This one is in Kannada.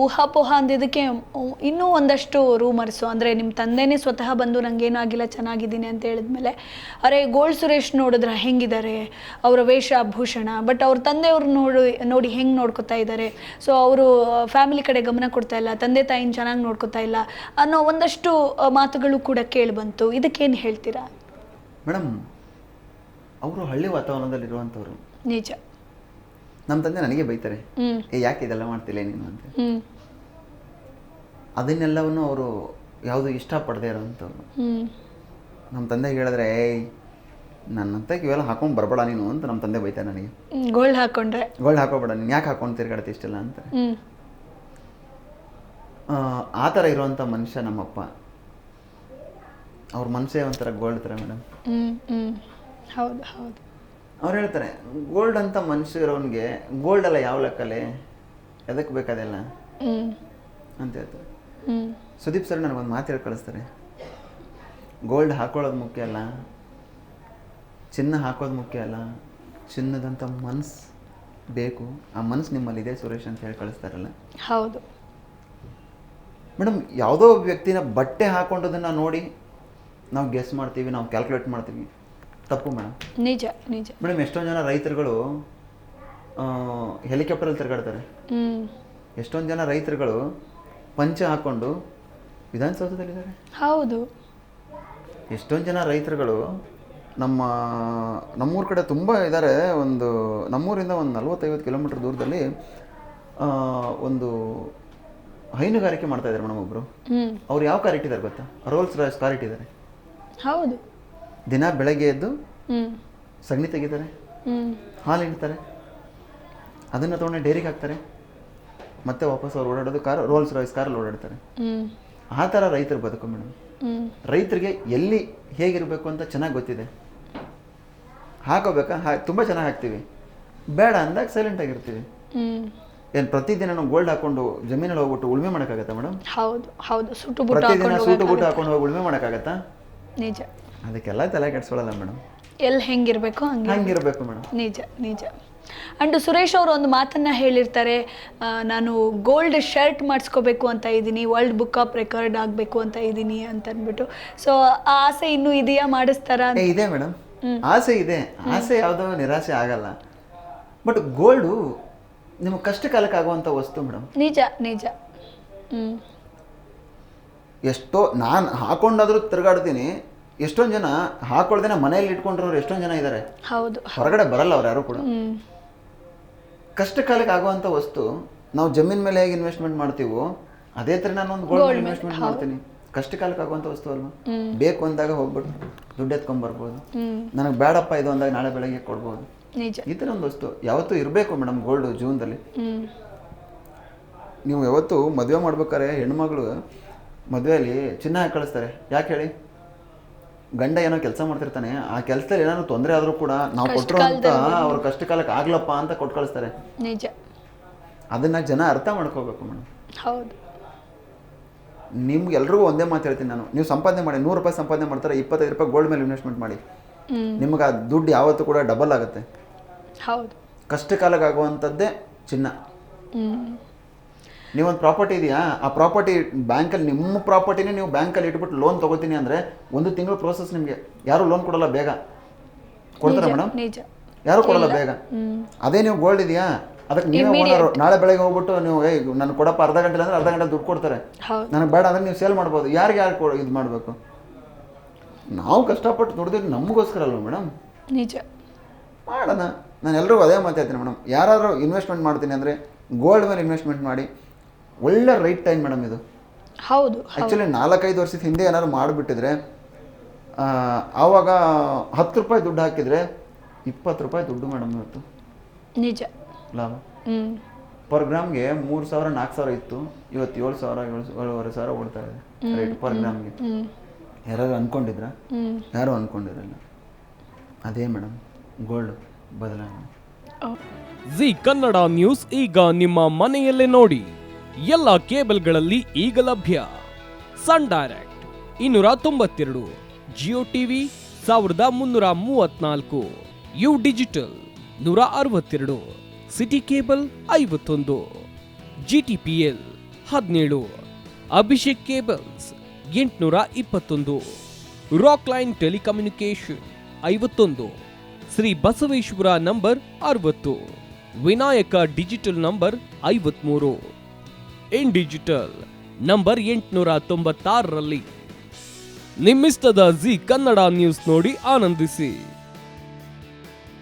ಊಹಾಪೋಹ ಅಂದಿದ್ದಕ್ಕೆ ಇನ್ನೂ ಒಂದಷ್ಟು ರೂಮರ್ಸು, ಅಂದರೆ ನಿಮ್ಮ ತಂದೆನೇ ಸ್ವತಃ ಬಂದು ನನಗೇನೂ ಆಗಿಲ್ಲ ಚೆನ್ನಾಗಿದ್ದೀನಿ ಅಂತ ಹೇಳಿದ್ಮೇಲೆ, ಅರೆ ಗೋಲ್ಡ್ ಸುರೇಶ್ ನೋಡಿದ್ರೆ ಹೆಂಗಿದ್ದಾರೆ, ಅವರ ವೇಷಭೂಷಣ, ಬಟ್ ಅವ್ರ ತಂದೆಯವ್ರು ನೋಡಿ ಹೆಂಗೆ ನೋಡ್ಕೊತಾ ಇದ್ದಾರೆ, ಸೊ ಅವರು ಫ್ಯಾಮಿಲಿ ಕಡೆ ಗಮನ ಕೊಡ್ತಾ ಇಲ್ಲ, ತಂದೆ ತಾಯಿನ ಚೆನ್ನಾಗಿ ನೋಡ್ಕೊತಾ ಇಲ್ಲ ಅನ್ನೋ ಒಂದಷ್ಟು ಮಾತುಗಳು ಕೂಡ ಕೇಳಿಬಂತು. ಇದಕ್ಕೇನು ಹೇಳ್ತೀರಾ? ಮೇಡಮ್, ಅವರು ಹಳ್ಳಿ ವಾತಾವರಣದಲ್ಲಿರುವಂಥವ್ರು. ನಿಜ. ನಮ್ಮ ತಂದೆ ನನಗೆ ಬೈತಾರೆ, ಯಾಕೆ ಇದೆಲ್ಲ ಮಾಡ್ತಿಲ್ಲ ನೀನು ಅಂತ. ಅದನ್ನೆಲ್ಲವನ್ನು ಅವರು ಯಾವುದು ಇಷ್ಟಪಡದೆ ಇರೋವಂಥವ್ರು. ನಮ್ಮ ತಂದೆಗೆ ಹೇಳಿದ್ರೆ, ನನ್ನಂತ ಇವೆಲ್ಲ ಹಾಕೊಂಡು ಬರಬೇಡ ನೀನು ಅಂತ ನಮ್ಮ ತಂದೆ ಬೈತಾರೆ ನನಗೆ. ಗೋಲ್ಡ್ ಹಾಕೋಬೇಡ ನೀನು, ಯಾಕೆ ಹಾಕೊಂಡು ತಿರ್ಗಾಡ್ತಿ ಇಷ್ಟೆಲ್ಲ ಅಂತ. ಆ ಥರ ಇರುವಂಥ ಮನುಷ್ಯ ನಮ್ಮಪ್ಪ. ಅವ್ರ ಮನಸ್ಸೇ ಒಂಥರ ಗೋಲ್ಡ್ ಥರ ಮೇಡಮ್. ಹೌದು ಹೌದು. ಅವ್ರು ಹೇಳ್ತಾರೆ, ಗೋಲ್ಡ್ ಅಂತ ಮನುಷ್ಯ ಇರೋನಿಗೆ ಗೋಲ್ಡ್ ಅಲ್ಲ ಯಾವ ಲೆಕ್ಕಲೆ, ಎದಕ್ಕೆ ಬೇಕಾದೆಲ್ಲ ಅಂತ ಹೇಳ್ತಾರೆ. ಸುದೀಪ್ ಸರ್ ನನಗೊಂದು ಮಾತು ಹೇಳಿ ಕಳಿಸ್ತಾರೆ, ಗೋಲ್ಡ್ ಹಾಕೊಳ್ಳೋದು ಮುಖ್ಯ ಅಲ್ಲ, ಚಿನ್ನ ಹಾಕೋದು ಮುಖ್ಯ ಅಲ್ಲ, ಚಿನ್ನದಂಥ ಮನಸ್ಸು ಬೇಕು, ಆ ಮನಸ್ಸು ನಿಮ್ಮಲ್ಲಿದೆ ಸುರೇಶ್ ಅಂತ ಹೇಳಿ ಕಳಿಸ್ತಾರಲ್ಲ. ಹೌದು ಮೇಡಮ್, ಯಾವುದೋ ವ್ಯಕ್ತಿನ ಬಟ್ಟೆ ಹಾಕೊಂಡೋದನ್ನು ನೋಡಿ ನಾವು ಗೆಸ್ ಮಾಡ್ತೀವಿ, ನಾವು ಕ್ಯಾಲ್ಕುಲೇಟ್ ಮಾಡ್ತೀವಿ, ತಪ್ಪು ಮೇಡಮ್. ನಿಜ ನಿಜ ಮೇಡಮ್, ಎಷ್ಟೊಂದು ಜನ ರೈತರುಗಳು ಹೆಲಿಕಾಪ್ಟರಲ್ಲಿ ತಿರುಗಾಡ್ತಾರೆ. ಎಷ್ಟೊಂದು ಜನ ರೈತರುಗಳು ಪಂಚೆ ಹಾಕ್ಕೊಂಡು ವಿಧಾನಸೌಧದಲ್ಲಿದ್ದಾರೆ. ಹೌದು. ಎಷ್ಟೊಂದು ಜನ ರೈತರುಗಳು ನಮ್ಮೂರ ಕಡೆ ತುಂಬ ಇದ್ದಾರೆ. ನಮ್ಮೂರಿಂದ ಒಂದು 40-50 ಕಿಲೋಮೀಟರ್ ದೂರದಲ್ಲಿ ಒಂದು ಹೈನುಗಾರಿಕೆ ಮಾಡ್ತಾ ಇದ್ದಾರೆ ಮೇಡಮ್ ಒಬ್ಬರು. ಅವ್ರು ಯಾವ ಕಾರ್ ಇಟ್ಟಿದ್ದಾರೆ ಗೊತ್ತಾ? ರೋಲ್ಸ್ ರಾಯ್ಸ್ ಕಾರ್ ಇಟ್ಟಿದ್ದಾರೆ. ಹೌದು. ದಿನ ಬೆಳಗ್ಗೆ ಎದ್ದು ಸಗಣಿ ತೆಗಿತಾರೆ, ಹಾಲು ಇಡ್ತಾರೆ, ಅದನ್ನು ತೊಗೊಂಡು ಡೈರಿಗೆ ಹಾಕ್ತಾರೆ, ಮತ್ತೆ ವಾಪಸ್ ಅವ್ರು ಓಡಾಡೋದು ರೋಲ್ಸ್ ರಾಯ್ಸ್ ಕಾರಲ್ಲಿ ಓಡಾಡ್ತಾರೆ. ಆ ಥರ ರೈತರು ಬದುಕು ಮೇಡಮ್. ರೈತರಿಗೆ ಎಲ್ಲಿ ಹೇಗಿರಬೇಕು ಅಂತ ಚೆನ್ನಾಗಿ ಗೊತ್ತಿದೆ. ಹಾಕೋಬೇಕಾ ತುಂಬ ಚೆನ್ನಾಗಿ ಹಾಕ್ತೀವಿ, ಬೇಡ ಅಂದಾಗ ಸೈಲೆಂಟ್ ಆಗಿರ್ತೀವಿ. ಏನು ಪ್ರತಿದಿನ ನಾವು ಗೋಲ್ಡ್ ಹಾಕೊಂಡು ಜಮೀನಲ್ಲಿ ಹೋಗ್ಬಿಟ್ಟು ಉಳುಮೆ ಮಾಡೋಕ್ಕಾಗತ್ತಾ ಮೇಡಮ್? ಹೌದು ಹೌದು. ಪ್ರತಿದಿನ ಸೂಟು ಬೂಟು ಹಾಕೊಂಡು ಹೋಗಿ ಉಳುಮೆ ಮಾಡೋಕ್ಕಾಗತ್ತಾ? ನಿಜ. ಅದಕ್ಕೆಲ್ಲ ತಲೆ ಕೆಡ್ಸ್ಕೊಳ್ಳಲ್ಲ ಮೇಡಮ್. ಎಲ್ಲಿ ಹೆಂಗಿರ್ಬೇಕು ಹಂಗಿರ್ಬೇಕು ಮೇಡಮ್. ನಿಜ ನಿಜ. ಅಂಡ್ ಸುರೇಶ್ ಅವರು ಒಂದು ಮಾತನ್ನ ಹೇಳಿರ್ತಾರೆ, ನಾನು ಗೋಲ್ಡ್ ಶರ್ಟ್ ಮಾಡಿಸ್ಕೋಬೇಕು ಅಂತ ಇದ್ದೀನಿ, ವರ್ಲ್ಡ್ ಬುಕ್ ಆಫ್ ರೆಕಾರ್ಡ್ ಆಗಬೇಕು ಅಂತ ಇದ್ದೀನಿ ಅಂತ ಅಂದ್ಬಿಟ್ಟು. ಸೊ ಆ ಆಸೆ ಇನ್ನೂ ಇದೆಯಾ, ಮಾಡಿಸ್ತಾರಾ? ಇದೆ ಮೇಡಮ್, ಆಸೆ ಇದೆ. ಆಸೆ ಯಾವುದೋ ನಿರಾಸೆ ಆಗಲ್ಲ. ಬಟ್ ಗೋಲ್ಡು ನಿಮಗೆ ಕಷ್ಟ ಕಾಲಕ್ಕೆ ಆಗುವಂಥ ವಸ್ತು ಮೇಡಮ್. ನಿಜ ನಿಜ. ಎಷ್ಟೋ ನಾನು ಹಾಕೊಂಡಾದ್ರೂ ತಿರುಗಾಡ್ತೀನಿ. ಎಷ್ಟೊಂದು ಜನ ಹಾಕೊಳ್ದೇನೆ ಮನೆಯಲ್ಲಿ ಇಟ್ಕೊಂಡಿರೋರು ಎಷ್ಟೊಂದು ಜನ ಇದ್ದಾರೆ. ಹೌದು. ಹೊರಗಡೆ ಬರಲ್ಲ ಅವ್ರು ಯಾರು ಕೂಡ. ಕಷ್ಟ ಕಾಲಕ್ಕೆ ಆಗುವಂಥ ವಸ್ತು ನಾವು ಜಮೀನ್ ಮೇಲೆ ಹೇಗೆ ಇನ್ವೆಸ್ಟ್ಮೆಂಟ್ ಮಾಡ್ತೀವೋ ಅದೇ ಥರ ನಾನು ಒಂದು ಗೋಲ್ಡ್ ಇನ್ವೆಸ್ಟ್ಮೆಂಟ್ ಮಾಡ್ತೀನಿ. ಕಷ್ಟ ಕಾಲಕ್ಕೆ ಆಗುವಂಥ ವಸ್ತು ಅಲ್ವಾ? ಬೇಕು ಅಂದಾಗ ಹೋಗ್ಬಿಟ್ಟು ದುಡ್ಡು ಎತ್ಕೊಂಡ್ಬರ್ಬೋದು. ನನಗೆ ಬೇಡಪ್ಪ ಇದು ಅಂದಾಗ ನಾಳೆ ಬೆಳಗ್ಗೆ ಕೊಡ್ಬೋದು. ಈ ಥರ ಒಂದು ವಸ್ತು ಯಾವತ್ತೂ ಇರಬೇಕು ಮೇಡಮ್ ಗೋಲ್ಡು ಜೀವನದಲ್ಲಿ. ನೀವು ಯಾವತ್ತು ಮದುವೆ ಮಾಡ್ಬೇಕಾದ್ರೆ ಹೆಣ್ಮಗಳು ಮದುವೆಯಲ್ಲಿ ಚಿನ್ನ ಹಾಕಿ ಕಳಿಸ್ತಾರೆ. ಯಾಕೆ ಹೇಳಿ? ಗಂಡ ಏನೋ ಕೆಲಸ ಮಾಡ್ತಿರ್ತಾನೆ, ಆ ಕೆಲಸದಲ್ಲಿ ಏನಾದ್ರು ತೊಂದರೆ ಆದರೂ ಕೂಡ ನಾವು ಕೊಟ್ಟರು ಅಂತ ಅವ್ರ ಕಷ್ಟ ಕಾಲಕ್ಕೆ ಆಗ್ಲಪ್ಪ ಅಂತ ಕೊಟ್ಟು ಕಳಿಸ್ತಾರೆ. ನಿಜ. ಅದನ್ನ ಜನ ಅರ್ಥ ಮಾಡ್ಕೋಬೇಕು ಮೇಡಮ್. ಹೌದು. ನಿಮ್ಗೆ ಎಲ್ರಿಗೂ ಒಂದೇ ಮಾತು ಹೇಳ್ತೀನಿ ನಾನು, ನೀವು ಸಂಪಾದನೆ ಮಾಡಿ, 100 ರೂಪಾಯಿ ಸಂಪಾದನೆ ಮಾಡ್ತಾರೆ, 25 ರೂಪಾಯಿ ಗೋಲ್ಡ್ ಮೇಲೆ ಇನ್ವೆಸ್ಟ್ಮೆಂಟ್ ಮಾಡಿ, ನಿಮ್ಗೆ ಆ ದುಡ್ಡು ಯಾವತ್ತೂ ಕೂಡ ಡಬಲ್ ಆಗುತ್ತೆ. ಹೌದು. ಕಷ್ಟ ಕಾಲಕ್ಕೆ ಆಗುವಂಥದ್ದೇ ಚಿನ್ನ. ನೀವೊಂದು ಪ್ರಾಪರ್ಟಿ ಇದೆಯಾ, ಆ ಪ್ರಾಪರ್ಟಿ ಬ್ಯಾಂಕಲ್ಲಿ, ನಿಮ್ಮ ಪ್ರಾಪರ್ಟಿನೇ ನೀವು ಬ್ಯಾಂಕಲ್ಲಿ ಇಟ್ಬಿಟ್ಟು ಲೋನ್ ತೊಗೋತೀನಿ ಅಂದರೆ 1 ತಿಂಗಳು ಪ್ರೋಸೆಸ್. ನಿಮಗೆ ಯಾರು ಲೋನ್ ಕೊಡಲ್ಲ ಬೇಗ. ಕೊಡ್ತಾರೆ ಮೇಡಮ್? ಯಾರು ಕೊಡಲ್ಲ ಬೇಗ. ಅದೇ ನೀವು ಗೋಲ್ಡ್ ಇದೆಯಾ, ಅದಕ್ಕೆ ನೀವೇ ಓನರು. ನಾಳೆ ಬೆಳಗ್ಗೆ ಹೋಗ್ಬಿಟ್ಟು ನೀವು ನನಗೆ ಕೊಡಪ್ಪ ಅರ್ಧ ಗಂಟೆ ಅಂದರೆ ಅರ್ಧ ಗಂಟೆ ದುಡ್ಡು ಕೊಡ್ತಾರೆ. ನನಗೆ ಬೇಡ ಅಂದರೆ ನೀವು ಸೇಲ್ ಮಾಡ್ಬೋದು. ಯಾರು ಇದು ಮಾಡಬೇಕು? ನಾವು ಕಷ್ಟಪಟ್ಟು ದುಡ್ದಿದ್ದು ನಮಗೋಸ್ಕರ ಅಲ್ವ ಮೇಡಮ್? ನಿಜ. ಮಾಡೋಣ. ನಾನು ಎಲ್ರಿಗೂ ಅದೇ ಮಾತಾಡ್ತೀನಿ ಮೇಡಮ್, ಯಾರಾದರೂ ಇನ್ವೆಸ್ಟ್ಮೆಂಟ್ ಮಾಡ್ತೀನಿ ಅಂದರೆ ಗೋಲ್ಡ್ ಮೇಲೆ ಇನ್ವೆಸ್ಟ್ಮೆಂಟ್ ಮಾಡಿ. ಒಳ್ಳೆ ರೈಟ್ ಟೈಮ್ ಮೇಡಮ್ ಇದು. ಹೌದು. ಆ್ಯಕ್ಚುಲಿ 4-5 ವರ್ಷದ ಹಿಂದೆ ಏನಾದ್ರು ಮಾಡಿಬಿಟ್ಟಿದ್ರೆ, ಆವಾಗ 10 ರೂಪಾಯಿ ದುಡ್ಡು ಹಾಕಿದರೆ 20 ರೂಪಾಯಿ ದುಡ್ಡು ಮೇಡಮ್ ಇವತ್ತು. ನಿಜ. ಲಾಭ ಪರ್ ಗ್ರಾಮ್ಗೆ 3,000-4,000 ಇತ್ತು, ಇವತ್ತು 7,000-7,500 ಓಡ್ತಾ ಇದೆ ರೇಟ್ ಪರ್ ಗ್ರಾಮ್ಗೆ. ಯಾರು ಅನ್ಕೊಂಡಿದ್ರ? ಯಾರು ಅನ್ಕೊಂಡಿರಲ್ಲ. ಅದೇ ಮೇಡಮ್ ಗೋಲ್ಡ್ ಬದಲಾವಣೆ. ಜಿ ಕನ್ನಡ ನ್ಯೂಸ್ ಈಗ ನಿಮ್ಮ ಮನೆಯಲ್ಲೇ ನೋಡಿ. ಎಲ್ಲ ಕೇಬಲ್ಗಳಲ್ಲಿ ಈಗ ಲಭ್ಯ. Sun Direct 292, Jio TV 1334, U digital 162, City Cable 51, GTPL 17, Abhishek cables 821, Rock Line telecommunication 51, Shri Basaveshwara number 60, Vinayaka digital number 53, in digital number 896ರಲ್ಲಿ. ನಿಮ್ಮಿಸ್ತದ ಜಿ ಕನ್ನಡ ನ್ಯೂಸ್ ನೋಡಿ ಆನಂದಿಸಿ.